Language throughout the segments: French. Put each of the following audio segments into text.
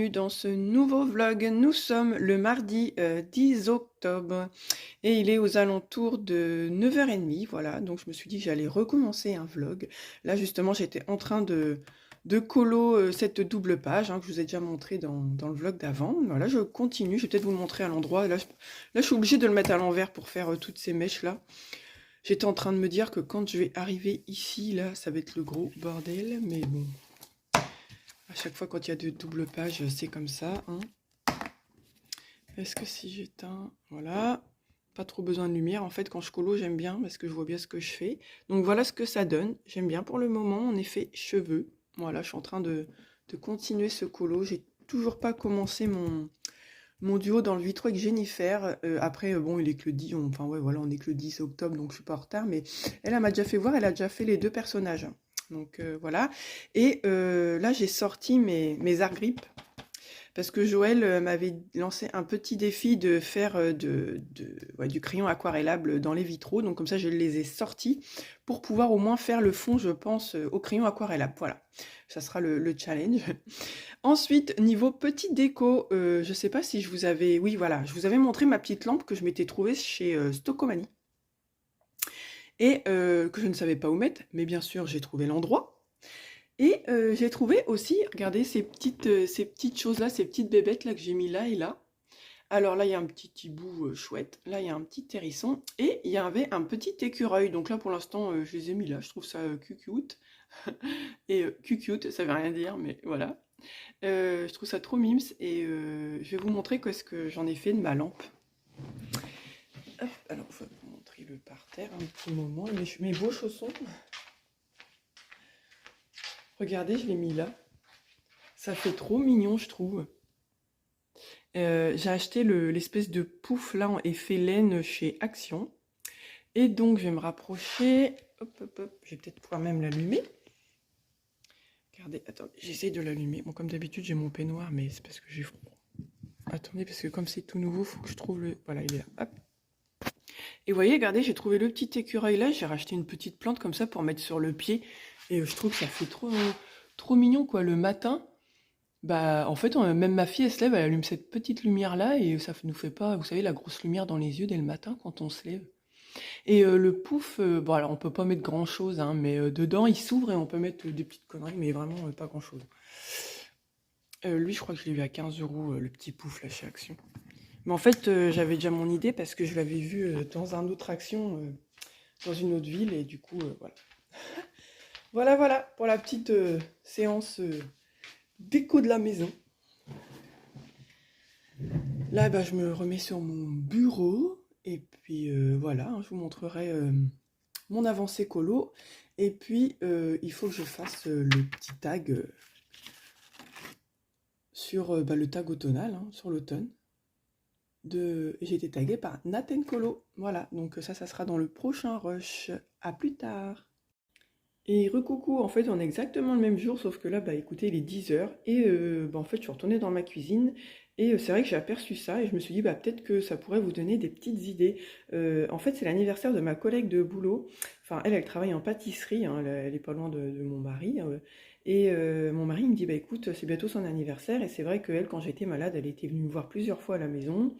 bienvenue dans ce nouveau vlog. Nous sommes le mardi 10 octobre et il est aux alentours de 9h30, voilà, donc je me suis dit que j'allais recommencer un vlog. Là justement j'étais en train de colo cette double page que je vous ai déjà montré dans le vlog d'avant. Voilà, je continue, je vais peut-être vous le montrer à l'endroit. Là, je suis obligée de le mettre à l'envers pour faire toutes ces mèches là. J'étais en train de me dire que quand je vais arriver ici, là, ça va être le gros bordel, mais bon. À chaque fois quand il y a de doubles pages, c'est comme ça. Est-ce que si j'éteins, voilà, pas trop besoin de lumière. En fait, quand je colo, j'aime bien parce que je vois bien ce que je fais. Donc voilà ce que ça donne. J'aime bien pour le moment, en effet, cheveux. Voilà, je suis en train de continuer ce colo. J'ai toujours pas commencé mon duo dans le vitro avec Jennifer. Après, bon, il est que le 10, enfin ouais, voilà, on est que le 10 octobre, donc je suis pas en retard. Mais elle m'a déjà fait voir, elle a déjà fait les deux personnages. Donc voilà. Et là, j'ai sorti mes art grips. Parce que Joël m'avait lancé un petit défi de faire du crayon aquarellable dans les vitraux. Donc comme ça, je les ai sortis pour pouvoir au moins faire le fond, je pense, au crayon aquarellable. Voilà, ça sera le challenge. Ensuite, niveau petite déco, je sais pas si je vous avais... Oui, voilà, je vous avais montré ma petite lampe que je m'étais trouvée chez Stocomanie. Et que je ne savais pas où mettre, mais bien sûr, j'ai trouvé l'endroit. Et j'ai trouvé aussi, regardez, ces petites choses-là, ces petites bébêtes là que j'ai mis là et là. Alors là, il y a un petit hibou chouette. Là, il y a un petit hérisson. Et il y avait un petit écureuil. Donc là, pour l'instant, je les ai mis là. Je trouve ça cute. Et cute, ça veut rien dire, mais voilà. Je trouve ça trop mimes. Et je vais vous montrer ce que j'en ai fait de ma lampe. Hop, alors, je vais vous montrer le parterre un petit moment. Mes beaux chaussons. Regardez, je l'ai mis là. Ça fait trop mignon, je trouve. J'ai acheté l'espèce de pouf là en effet laine chez Action. Et donc, je vais me rapprocher. Hop, hop, hop. Je vais peut-être pouvoir même l'allumer. Regardez, attendez, j'essaye de l'allumer. Bon, comme d'habitude, j'ai mon peignoir, mais c'est parce que j'ai froid. Attendez, parce que comme c'est tout nouveau, il faut que je trouve le... Voilà, il est là. Hop. Et vous voyez, regardez, j'ai trouvé le petit écureuil là. J'ai racheté une petite plante comme ça pour mettre sur le pied. Et je trouve que ça fait trop mignon, quoi. Le matin, bah, en fait, même ma fille, elle se lève, elle allume cette petite lumière là. Et ça nous fait pas, vous savez, la grosse lumière dans les yeux dès le matin quand on se lève. Et le pouf, bon alors on peut pas mettre grand chose, mais dedans il s'ouvre et on peut mettre des petites conneries, mais vraiment pas grand chose. Lui je crois que je l'ai vu à 15 € le petit pouf là chez Action. Mais en fait j'avais déjà mon idée parce que je l'avais vu dans un autre Action, dans une autre ville, et du coup voilà. Voilà pour la petite séance déco de la maison. Là bah, je me remets sur mon bureau et puis voilà, je vous montrerai mon avancée colo. Et puis, il faut que je fasse le petit tag sur le tag automnal, sur l'automne. J'ai été taguée par Nathan Colo. Voilà, donc ça sera dans le prochain rush. À plus tard. Et recoucou, en fait on est exactement le même jour, sauf que là, bah écoutez, il est 10h. Et en fait je suis retournée dans ma cuisine. Et c'est vrai que j'ai aperçu ça et je me suis dit, bah peut-être que ça pourrait vous donner des petites idées. En fait, c'est l'anniversaire de ma collègue de boulot. Enfin, elle travaille en pâtisserie, elle est pas loin de mon mari. Et mon mari il me dit, bah écoute, c'est bientôt son anniversaire. Et c'est vrai qu'elle, quand j'étais malade, elle était venue me voir plusieurs fois à la maison.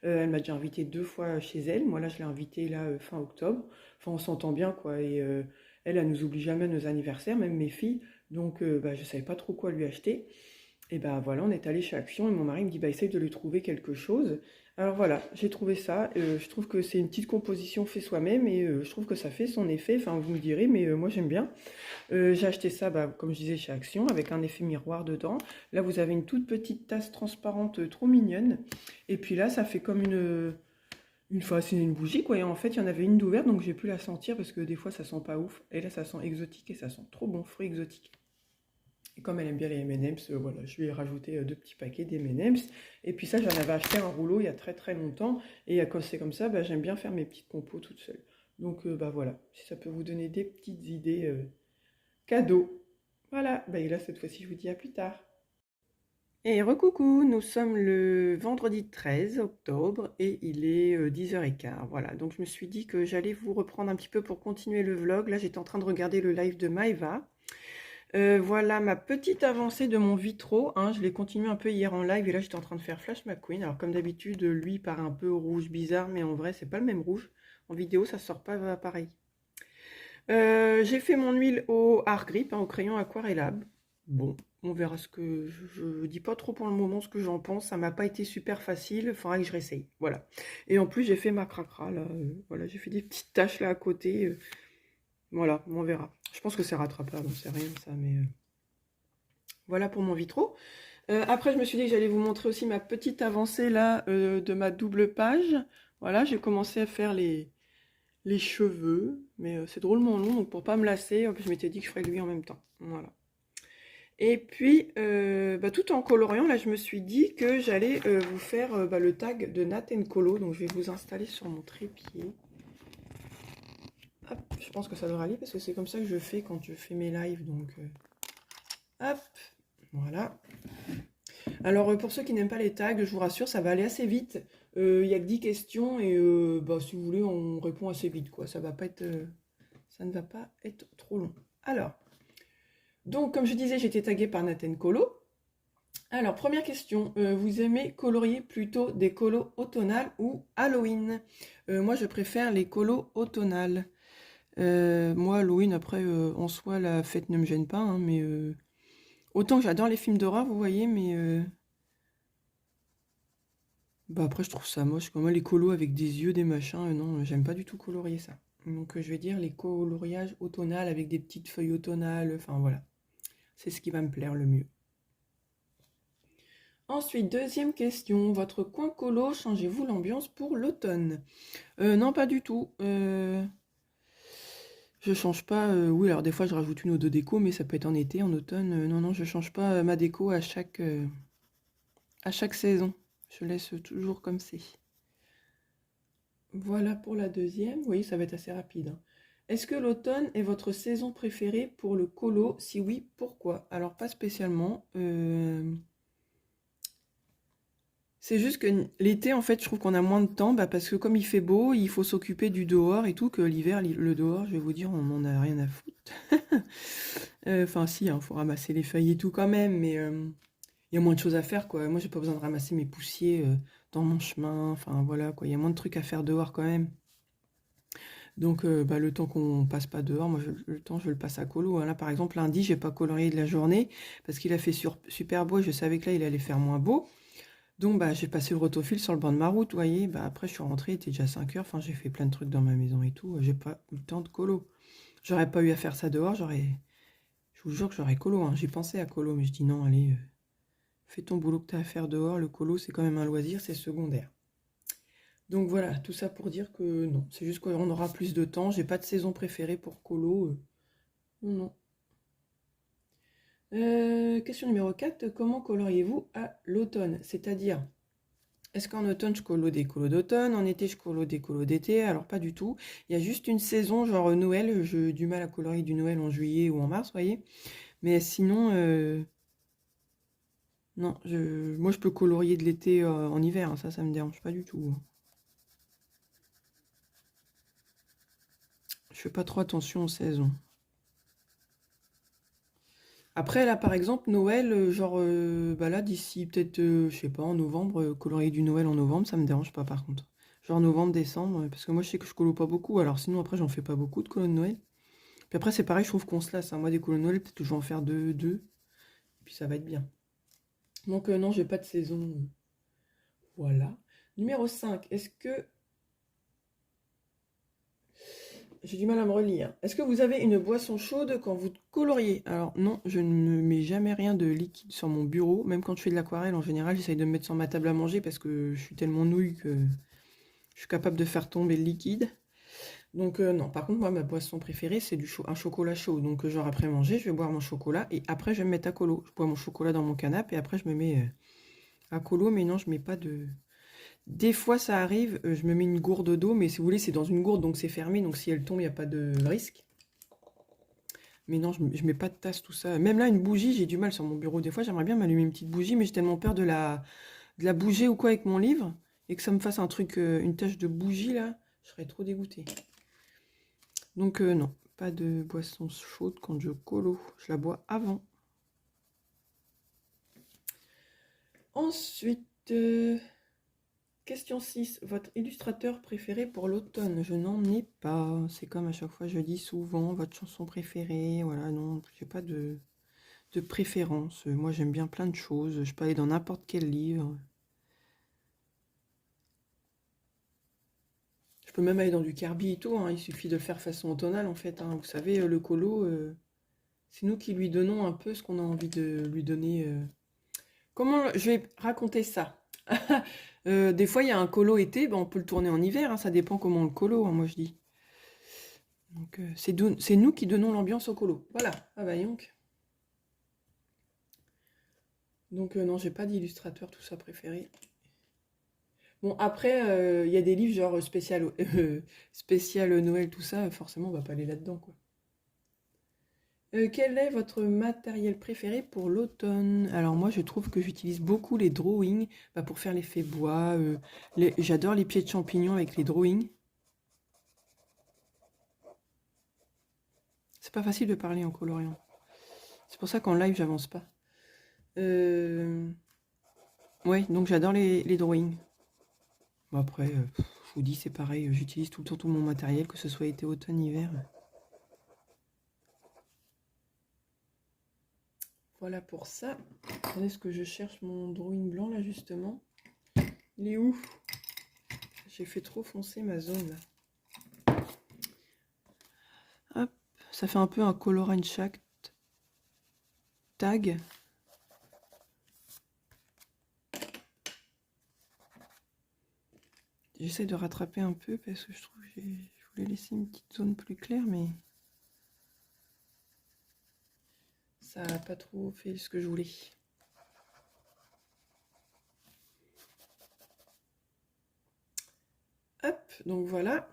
Elle m'a déjà invitée 2 fois chez elle. Moi, là, je l'ai invitée là, fin octobre. Enfin, on s'entend bien, quoi. Et elle nous oublie jamais à nos anniversaires, même mes filles. Donc, je savais pas trop quoi lui acheter. Et bah voilà, on est allé chez Action et mon mari me dit, bah essaye de lui trouver quelque chose. Alors voilà, j'ai trouvé ça. Je trouve que c'est une petite composition fait soi-même et je trouve que ça fait son effet. Enfin, vous me direz, mais moi j'aime bien. J'ai acheté ça, comme je disais, chez Action, avec un effet miroir dedans. Là, vous avez une toute petite tasse transparente, trop mignonne. Et puis là, ça fait comme c'est une bougie, quoi. Et en fait, il y en avait une d'ouverte, donc j'ai pu la sentir parce que des fois, ça sent pas ouf. Et là, ça sent exotique et ça sent trop bon, fruit exotique. Et comme elle aime bien les M&M's, voilà, je lui ai rajouté 2 petits paquets d'M&M's. Et puis ça, j'en avais acheté un rouleau il y a très longtemps. Et quand c'est comme ça, j'aime bien faire mes petites compos toute seule. Donc voilà, si ça peut vous donner des petites idées cadeaux. Voilà, et là, cette fois-ci, je vous dis à plus tard. Et recoucou, nous sommes le vendredi 13 octobre et il est 10h15. Voilà, donc je me suis dit que j'allais vous reprendre un petit peu pour continuer le vlog. Là, j'étais en train de regarder le live de Maëva. Voilà ma petite avancée de mon vitro, hein. Je l'ai continué un peu hier en live et là j'étais en train de faire Flash McQueen. Alors comme d'habitude, lui paraît un peu rouge bizarre, mais en vrai c'est pas le même rouge. En vidéo ça sort pas pareil. J'ai fait mon huile au art grip, hein, au crayon aquarellable. Bon, on verra ce que... Je dis pas trop pour le moment ce que j'en pense. Ça m'a pas été super facile, il faudra que je réessaye. Voilà. Et en plus j'ai fait ma cracra là. Voilà, j'ai fait des petites taches là à côté. Voilà, on verra. Je pense que c'est rattrapable, c'est rien ça, mais... Voilà pour mon vitro. Après, je me suis dit que j'allais vous montrer aussi ma petite avancée là de ma double page. Voilà, j'ai commencé à faire les cheveux, mais c'est drôlement long, donc pour pas me lasser, je m'étais dit que je ferais lui en même temps. Voilà. Et puis, tout en coloriant, là, je me suis dit que j'allais vous faire le tag de Nat Colo. Donc, je vais vous installer sur mon trépied. Hop, je pense que ça devrait aller parce que c'est comme ça que je fais quand je fais mes lives. Donc, hop, voilà. Alors, pour ceux qui n'aiment pas les tags, je vous rassure, ça va aller assez vite. Il n'y a que 10 questions et si vous voulez, on répond assez vite, quoi. Ça ne va pas être trop long. Alors, donc, comme je disais, j'étais taguée par Nathan Colo. Alors, première question, vous aimez colorier plutôt des colos automnales ou Halloween? Moi, je préfère les colos automnales. Moi, Halloween, après, en soi, la fête ne me gêne pas, hein, mais autant que j'adore les films d'horreur, vous voyez, mais après, je trouve ça moche. Comme moi, les colos avec des yeux, des machins, non, j'aime pas du tout colorier ça. Donc, je vais dire les coloriages automnales avec des petites feuilles automnales, enfin voilà. C'est ce qui va me plaire le mieux. Ensuite, deuxième question, votre coin colo, changez-vous l'ambiance pour l'automne? Non, pas du tout. Je change pas. Oui, alors des fois je rajoute une ou deux décos, mais ça peut être en été, en automne. Non, non, je change pas ma déco à chaque saison. Je laisse toujours comme c'est. Voilà pour la deuxième. Oui, ça va être assez rapide, hein. Est-ce que l'automne est votre saison préférée pour le colo? Si oui, pourquoi? Alors pas spécialement. C'est juste que l'été, en fait, je trouve qu'on a moins de temps, parce que comme il fait beau, il faut s'occuper du dehors et tout, que l'hiver, le dehors, je vais vous dire, on n'en a rien à foutre. Enfin, si, il faut ramasser les feuilles et tout quand même, mais il y a moins de choses à faire, quoi. Moi, j'ai pas besoin de ramasser mes poussiers dans mon chemin, enfin, voilà, quoi. Il y a moins de trucs à faire dehors quand même. Donc, le temps qu'on passe pas dehors, moi, le temps, je le passe à colo, hein. Là, par exemple, lundi, j'ai pas colorié de la journée, parce qu'il a fait super beau, et je savais que là, il allait faire moins beau. Donc, j'ai passé le rotofil sur le banc de ma route, vous voyez. Après, je suis rentrée, il était déjà 5 heures. Enfin, j'ai fait plein de trucs dans ma maison et tout. J'ai pas eu le temps de colo. J'aurais pas eu à faire ça dehors, je vous jure que j'aurais colo, hein. J'ai pensé à colo, mais je dis non, allez, fais ton boulot que tu as à faire dehors. Le colo, c'est quand même un loisir, c'est secondaire. Donc voilà, tout ça pour dire que non, c'est juste qu'on aura plus de temps. J'ai pas de saison préférée pour colo. Non. Question numéro 4. Comment coloriez-vous à l'automne? C'est-à-dire, est-ce qu'en automne, je colo des colos d'automne? En été, je colo des colos d'été? Alors, pas du tout. Il y a juste une saison, genre Noël. J'ai du mal à colorier du Noël en juillet ou en mars, vous voyez. Mais sinon, non. Moi, je peux colorier de l'été en hiver, hein. Ça me dérange pas du tout. Je fais pas trop attention aux saisons. Après, là, par exemple, Noël, là, d'ici peut-être, je sais pas, en novembre, colorier du Noël en novembre, ça me dérange pas, par contre. Genre novembre, décembre, parce que moi, je sais que je colo pas beaucoup, alors sinon, après, j'en fais pas beaucoup de colos de Noël. Puis après, c'est pareil, je trouve qu'on se lasse, hein. Moi, des colos de Noël, peut-être que je vais en faire deux, et puis ça va être bien. Donc, non, j'ai pas de saison. Voilà. Numéro 5, est-ce que... J'ai du mal à me relire. Est-ce que vous avez une boisson chaude quand vous coloriez? Alors non, je ne mets jamais rien de liquide sur mon bureau. Même quand je fais de l'aquarelle, en général, j'essaye de me mettre sur ma table à manger parce que je suis tellement nouille que je suis capable de faire tomber le liquide. Donc non, par contre, moi, ma boisson préférée, c'est un chocolat chaud. Donc genre après manger, je vais boire mon chocolat et après, je vais me mettre à colo. Je bois mon chocolat dans mon canapé et après, je me mets à colo. Mais non, je mets pas de... Des fois, ça arrive, je me mets une gourde d'eau, mais si vous voulez, c'est dans une gourde, donc c'est fermé, donc si elle tombe, il n'y a pas de risque. Mais non, je mets pas de tasse, tout ça. Même là, une bougie, j'ai du mal sur mon bureau. Des fois, j'aimerais bien m'allumer une petite bougie, mais j'ai tellement peur de la bouger ou quoi avec mon livre, et que ça me fasse un truc, une tache de bougie, là, je serais trop dégoûtée. Donc non, pas de boisson chaude quand je colo. Je la bois avant. Ensuite, question 6. Votre illustrateur préféré pour l'automne? Je n'en ai pas. C'est comme à chaque fois, je dis souvent, votre chanson préférée. Voilà, non, j'ai pas de préférence. Moi, j'aime bien plein de choses. Je peux aller dans n'importe quel livre. Je peux même aller dans du Kirby et tout. Hein. Il suffit de le faire façon automnale, en fait. Hein. Vous savez, le colo, c'est nous qui lui donnons un peu ce qu'on a envie de lui donner. Comment je vais raconter ça? Des fois, il y a un colo été, ben, on peut le tourner en hiver. Hein. Ça dépend comment on le colo, hein, moi, je dis. Donc, c'est nous qui donnons l'ambiance au colo. Voilà. Ah bah, donc non, j'ai pas d'illustrateur, tout ça préféré. Bon, après, il y a des livres genre spécial Noël, tout ça, forcément, on va pas aller là-dedans, quoi. Quel est votre matériel préféré pour l'automne? Alors moi, je trouve que j'utilise beaucoup les drawings bah, pour faire l'effet bois. J'adore les pieds de champignons avec les drawings. C'est pas facile de parler en coloriant. C'est pour ça qu'en live, j'avance pas. Ouais, donc j'adore les drawings. Bon, après, je vous dis, c'est pareil, j'utilise tout le temps tout mon matériel, que ce soit été, automne, hiver. Voilà pour ça. Attendez, est-ce que je cherche mon drawing blanc là justement? Il est où? J'ai fait trop foncer ma zone là. Hop, ça fait un peu un color and shack tag. J'essaie de rattraper un peu parce que je trouve que je voulais laisser une petite zone plus claire, mais ça n'a pas trop fait ce que je voulais. Hop, donc voilà.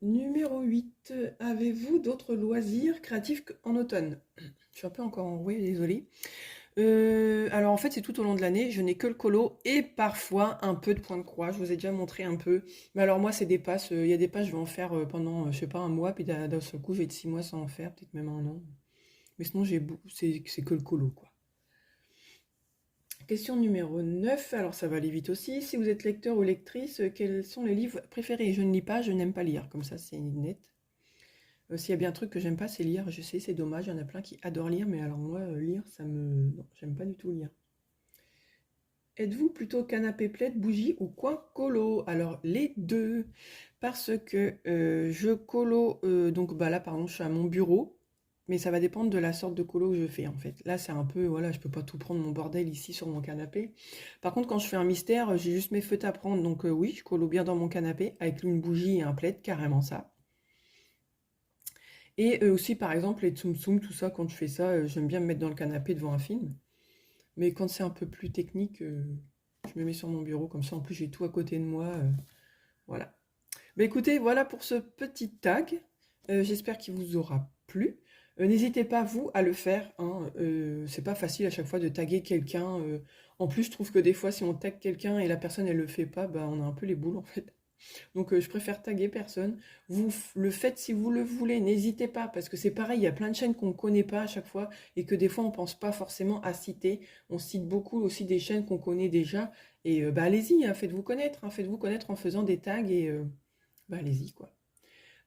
Numéro 8. Avez-vous d'autres loisirs créatifs en automne? Je suis un peu encore enrouée, désolée. Alors en fait, c'est tout au long de l'année. Je n'ai que le colo et parfois un peu de point de croix. Je vous ai déjà montré un peu. Mais alors moi, c'est des passes. Il y a des passes, je vais en faire pendant, je sais pas, un mois. Puis d'un seul coup, je vais être 6 mois sans en faire. Peut-être même un an. Mais sinon, c'est que le colo, quoi. Question numéro 9. Alors ça va aller vite aussi. Si vous êtes lecteur ou lectrice, quels sont les livres préférés? Je ne lis pas, je n'aime pas lire. Comme ça, c'est net. S'il y a bien un truc que j'aime pas, c'est lire. Je sais, c'est dommage. Il y en a plein qui adorent lire. Mais alors moi, lire, non, j'aime pas du tout lire. Êtes-vous plutôt canapé plaid, bougie ou coin colo? Alors les deux, parce que je colo, donc bah là par exemple je suis à mon bureau, mais ça va dépendre de la sorte de colo que je fais en fait. Là c'est un peu, voilà, je peux pas tout prendre mon bordel ici sur mon canapé. Par contre quand je fais un mystère, j'ai juste mes feutres à prendre, donc oui, je colo bien dans mon canapé avec une bougie et un plaid, carrément ça. Et aussi par exemple les tsum tsum, tout ça, quand je fais ça, j'aime bien me mettre dans le canapé devant un film. Mais quand c'est un peu plus technique, je me mets sur mon bureau, comme ça en plus j'ai tout à côté de moi. Voilà. Bah écoutez, voilà pour ce petit tag. J'espère qu'il vous aura plu. N'hésitez pas, vous, à le faire. Hein. C'est pas facile à chaque fois de taguer quelqu'un. En plus, je trouve que des fois, si on tag quelqu'un et la personne, elle le fait pas, bah, on a un peu les boules en fait. Donc je préfère taguer personne. Vous le faites si vous le voulez, n'hésitez pas, parce que c'est pareil, il y a plein de chaînes qu'on ne connaît pas à chaque fois et que des fois on ne pense pas forcément à citer. On cite beaucoup aussi des chaînes qu'on connaît déjà. Et bah allez-y, hein, faites-vous connaître en faisant des tags et bah allez-y quoi.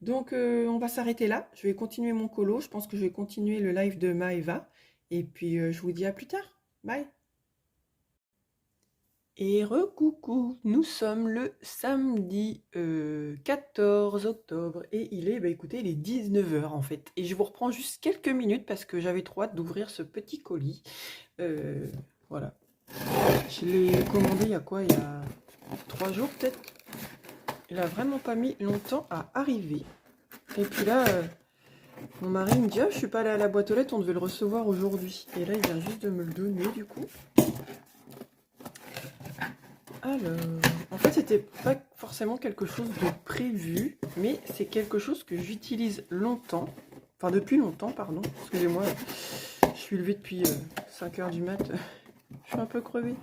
Donc on va s'arrêter là. Je vais continuer mon colo. Je pense que je vais continuer le live de Maeva. Et puis je vous dis à plus tard. Bye. Et recoucou, nous sommes le samedi 14 octobre et il est, bah écoutez, il est 19 h en fait. Et je vous reprends juste quelques minutes parce que j'avais trop hâte d'ouvrir ce petit colis. Voilà. Je l'ai commandé il y a quoi? Il y a 3 jours peut-être. Il a vraiment pas mis longtemps à arriver. Et puis là, mon mari me dit, ah, je suis pas allée à la boîte aux lettres, on devait le recevoir aujourd'hui. Et là, il vient juste de me le donner du coup. Alors, en fait, c'était pas forcément quelque chose de prévu, mais c'est quelque chose que j'utilise longtemps, enfin depuis longtemps, pardon, excusez-moi, je suis levée depuis 5 h du mat, je suis un peu crevée,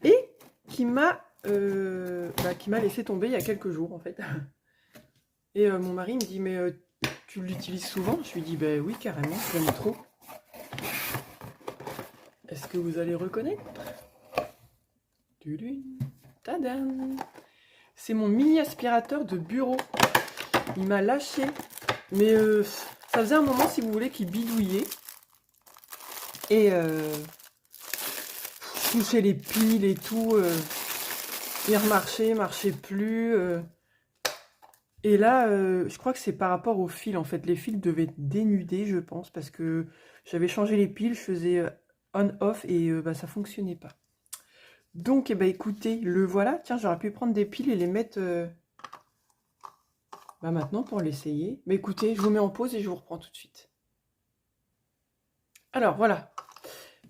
et qui m'a laissé tomber il y a quelques jours, en fait. Et mon mari me dit, mais tu l'utilises souvent? Je lui dis, ben oui, carrément, j'aime trop. Est-ce que vous allez reconnaître? Tadam! C'est mon mini aspirateur de bureau. Il m'a lâché. Mais ça faisait un moment, si vous voulez, qu'il bidouillait. Et je touchais les piles et tout. Il marchait plus. Et là, je crois que c'est par rapport aux fils. En fait, les fils devaient être dénudés, je pense. Parce que j'avais changé les piles, je faisais on-off et bah, ça fonctionnait pas. Donc, eh ben, écoutez, le voilà. Tiens, j'aurais pu prendre des piles et les mettre bah, maintenant pour l'essayer. Mais écoutez, je vous mets en pause et je vous reprends tout de suite. Alors, voilà.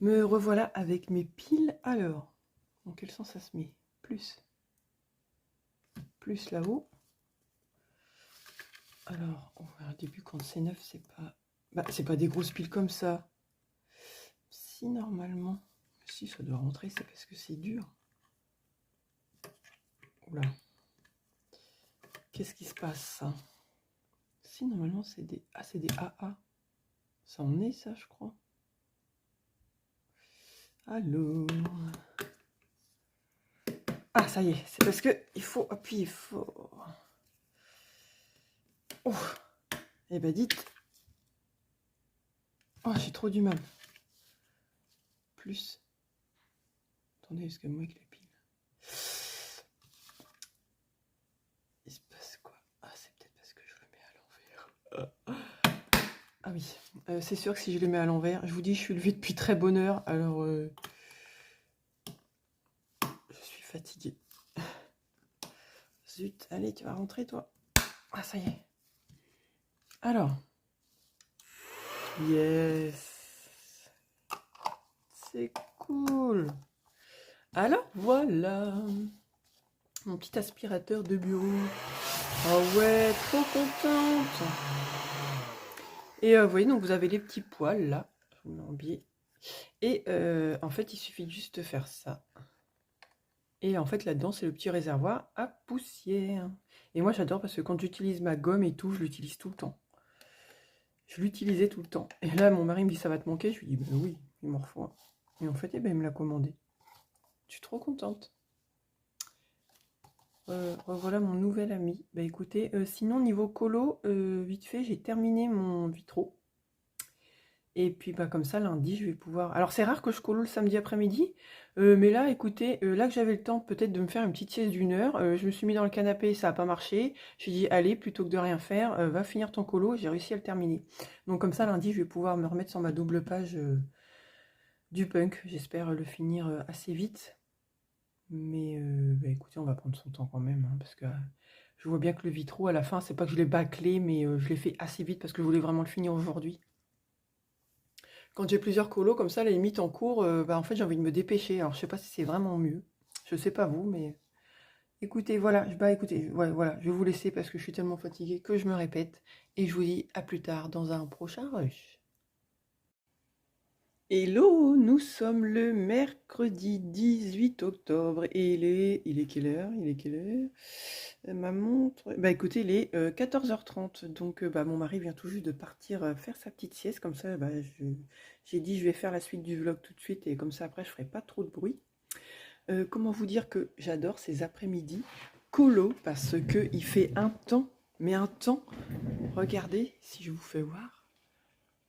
Me revoilà avec mes piles. Alors, dans quel sens ça se met? Plus là-haut. Alors, on va au début quand c'est neuf, c'est pas... Bah, c'est pas des grosses piles comme ça. Si, normalement... Si, ça doit rentrer, c'est parce que c'est dur. Oula. Qu'est-ce qui se passe? Si, normalement, c'est des... Ah, c'est des AA. Ça en est, ça, je crois. Allô? Ah, ça y est. C'est parce que il faut appuyer fort. Oh. Eh ben, dites... Oh, j'ai trop du mal. Plus. Attendez, est-ce que moi avec les piles... Il se passe quoi? Ah, c'est peut-être parce que je le mets à l'envers. Ah oui, c'est sûr que si je le mets à l'envers, je vous dis, je suis levée depuis très bonne heure, alors je suis fatiguée. Zut, allez, tu vas rentrer, toi. Ah, ça y est. Alors. Yes. C'est cool. Alors, voilà. Mon petit aspirateur de bureau. Oh ouais, trop contente. Et vous voyez, donc vous avez les petits poils là. Je vous mets en biais. Et en fait, il suffit juste de faire ça. Et en fait, là-dedans, c'est le petit réservoir à poussière. Et moi, j'adore parce que quand j'utilise ma gomme et tout, je l'utilise tout le temps. Je l'utilisais tout le temps. Et là, mon mari me dit, ça va te manquer? Je lui dis, ben oui, il m'en faut un. Et en fait, eh ben, il me l'a commandé. Je suis trop contente. Voilà mon nouvel ami. Bah écoutez, sinon niveau colo, vite fait, j'ai terminé mon vitro. Et puis bah comme ça, lundi, je vais pouvoir... Alors c'est rare que je colo le samedi après-midi, mais là, écoutez, là que j'avais le temps peut-être de me faire une petite sieste d'1 heure, je me suis mis dans le canapé, ça n'a pas marché. J'ai dit, allez, plutôt que de rien faire, va finir ton colo, j'ai réussi à le terminer. Donc comme ça, lundi, je vais pouvoir me remettre sur ma double page du punk. J'espère le finir assez vite. Mais bah, écoutez, on va prendre son temps quand même, hein, parce que je vois bien que le vitro, à la fin, c'est pas que je l'ai bâclé, mais je l'ai fait assez vite parce que je voulais vraiment le finir aujourd'hui. Quand j'ai plusieurs colos comme ça, à la limite en cours, bah, en fait, j'ai envie de me dépêcher. Alors, je sais pas si c'est vraiment mieux. Je sais pas vous, mais écoutez, voilà, écoutez, ouais, voilà, je vais vous laisser parce que je suis tellement fatiguée que je me répète. Et je vous dis à plus tard dans un prochain rush. Hello, nous sommes le mercredi 18 octobre et il est quelle heure? Il est quelle heure? Ma montre... Bah écoutez, il est 14h30, donc bah, mon mari vient tout juste de partir faire sa petite sieste, comme ça bah, j'ai dit je vais faire la suite du vlog tout de suite et comme ça après je ferai pas trop de bruit. Comment vous dire que j'adore ces après-midi colo parce que il fait un temps, mais un temps, regardez si je vous fais voir.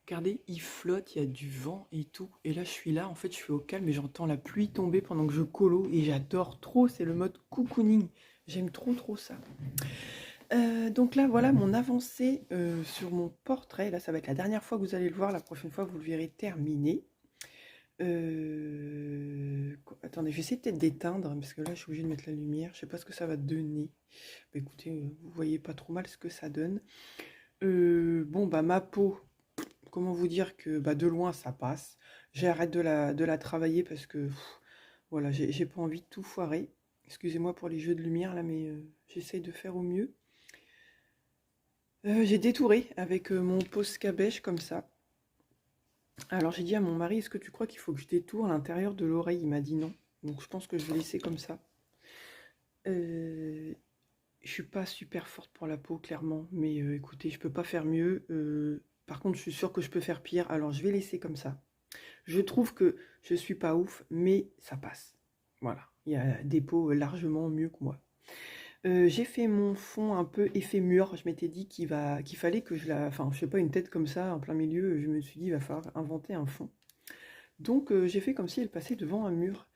Regardez, il flotte, il y a du vent et tout. Et là, je suis là, en fait, je suis au calme et j'entends la pluie tomber pendant que je colo. Et j'adore trop, c'est le mode cocooning. J'aime trop ça. Donc là, voilà mon avancée sur mon portrait. Là, ça va être la dernière fois que vous allez le voir. La prochaine fois, vous le verrez terminé. Attendez, je vais essayer peut-être d'éteindre parce que là, je suis obligée de mettre la lumière. Je sais pas ce que ça va donner. Bah, écoutez, vous voyez pas trop mal ce que ça donne. Bon, bah ma peau... Comment vous dire que bah, de loin ça passe. J'arrête de la travailler parce que voilà, j'ai pas envie de tout foirer. Excusez-moi pour les jeux de lumière là, mais j'essaye de faire au mieux. J'ai détouré avec mon Posca beige comme ça. Alors j'ai dit à mon mari, est-ce que tu crois qu'il faut que je détourne l'intérieur de l'oreille? Il m'a dit non. Donc je pense que je vais laisser comme ça. Je suis pas super forte pour la peau, clairement, mais écoutez, je peux pas faire mieux. Par contre, je suis sûre que je peux faire pire, alors je vais laisser comme ça. Je trouve que je suis pas ouf, mais ça passe. Voilà, il y a des peaux largement mieux que moi. J'ai fait mon fond un peu effet mur. Je m'étais dit qu'il fallait que je la... Enfin, je sais pas, une tête comme ça, en plein milieu. Je me suis dit, il va falloir inventer un fond. Donc, j'ai fait comme si elle passait devant un mur.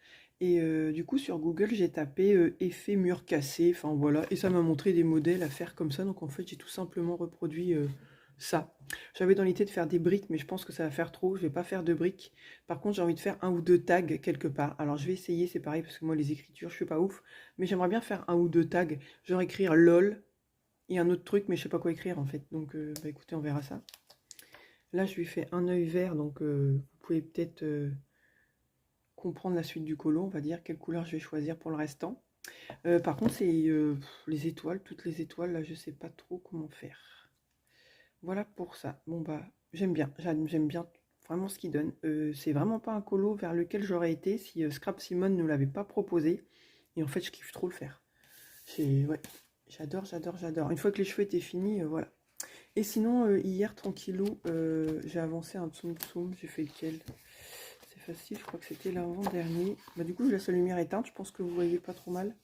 Et du coup, sur Google, j'ai tapé effet mur cassé. Enfin, voilà. Et ça m'a montré des modèles à faire comme ça. Donc, en fait, j'ai tout simplement reproduit ça. J'avais dans l'idée de faire des briques, mais je pense que ça va faire trop. Je vais pas faire de briques. Par contre, j'ai envie de faire un ou deux tags quelque part. Alors, je vais essayer. C'est pareil, parce que moi, les écritures, je suis pas ouf. Mais j'aimerais bien faire un ou deux tags. Genre écrire LOL et un autre truc, mais je sais pas quoi écrire, en fait. Donc, bah, écoutez, on verra ça. Là, je lui fais un œil vert. Donc, vous pouvez peut-être... comprendre la suite du colo, on va dire quelle couleur je vais choisir pour le restant. Par contre, c'est les étoiles, toutes les étoiles, là, je sais pas trop comment faire. Voilà pour ça. Bon, bah, j'aime bien vraiment ce qu'il donne. C'est vraiment pas un colo vers lequel j'aurais été si Scrap Simon ne l'avait pas proposé. Et en fait, je kiffe trop le faire. Ouais, j'adore. Une fois que les cheveux étaient finis, voilà. Et sinon, hier, tranquillou, j'ai avancé un Tsum Tsum. J'ai fait lequel? C'est facile, je crois que c'était l'avant-dernier. Bah, du coup, je laisse la lumière éteinte, je pense que vous voyez pas trop mal.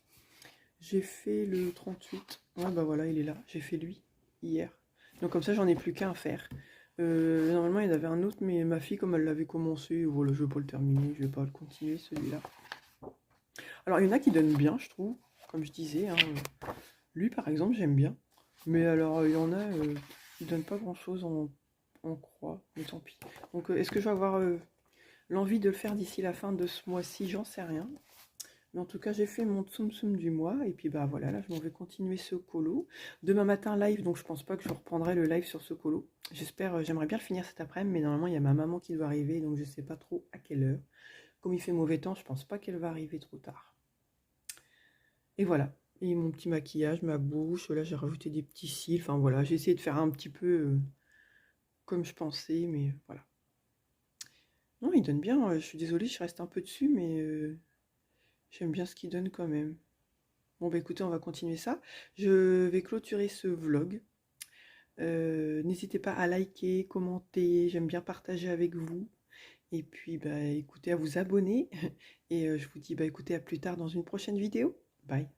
J'ai fait le 38. Ouais, bah voilà, il est là. J'ai fait lui, hier. Donc comme ça, j'en ai plus qu'un à faire. Normalement, il y en avait un autre, mais ma fille, comme elle l'avait commencé, voilà, je vais pas le terminer, je vais pas le continuer, celui-là. Alors, il y en a qui donnent bien, je trouve, comme je disais. Hein. Lui, par exemple, j'aime bien. Mais alors, il y en a qui donnent pas grand-chose en croix, mais tant pis. Donc, est-ce que je vais avoir l'envie de le faire d'ici la fin de ce mois-ci? J'en sais rien. Mais en tout cas, j'ai fait mon Tsum Tsum du mois. Et puis, bah voilà, là, je m'en vais continuer ce colo. Demain matin, live, donc je pense pas que je reprendrai le live sur ce colo. J'espère, j'aimerais bien le finir cet après-midi, mais normalement, il y a ma maman qui doit arriver, donc je sais pas trop à quelle heure. Comme il fait mauvais temps, je pense pas qu'elle va arriver trop tard. Et voilà. Et mon petit maquillage, ma bouche, là, j'ai rajouté des petits cils. Enfin, voilà, j'ai essayé de faire un petit peu comme je pensais, mais voilà. Non, il donne bien. Je suis désolée, je reste un peu dessus, mais j'aime bien ce qu'il donne quand même. Bon, bah écoutez, on va continuer ça. Je vais clôturer ce vlog. N'hésitez pas à liker, commenter. J'aime bien partager avec vous. Et puis, bah écoutez, à vous abonner. Et je vous dis, bah écoutez, à plus tard dans une prochaine vidéo. Bye.